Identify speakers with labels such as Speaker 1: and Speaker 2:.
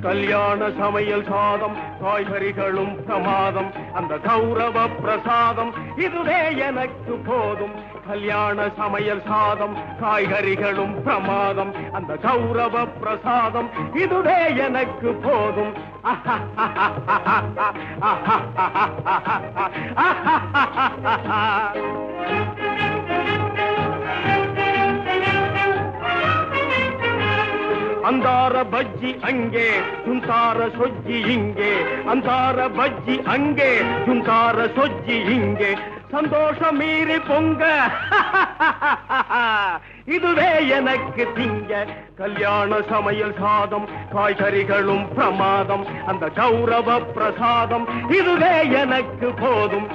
Speaker 1: கல்யாண சமையல் சாதம் காய்கறிகளும் பிரமாதம் அந்த கௌரவ பிரசாதம் இதுவே எனக்கு போதும் கல்யாண சமையல் சாதம் காய்கறிகளும் பிரமாதம் அந்த கௌரவ பிரசாதம் இதுவே எனக்கு போதும் ಅಂದಾರ ಬಜ್ಜಿ ಅಂಗೆ ಜುಂತಾರ ಸೊಜ್ಜಿ ಹಿಂಗೆ ಅಂದಾರ ಬಜ್ಜಿ ಅಂಗೆ ಜುಂತಾರ ಸೊಜ್ಜಿ ಹಿಂಗೆ சந்தோஷ மீறி பொங்க இதுவே எனக்கு திங்க கல்யாண சமையல் சாதம் காய்கறிகளும் பிரமாதம் அந்த கௌரவ பிரசாதம் இதுவே எனக்கு போதும்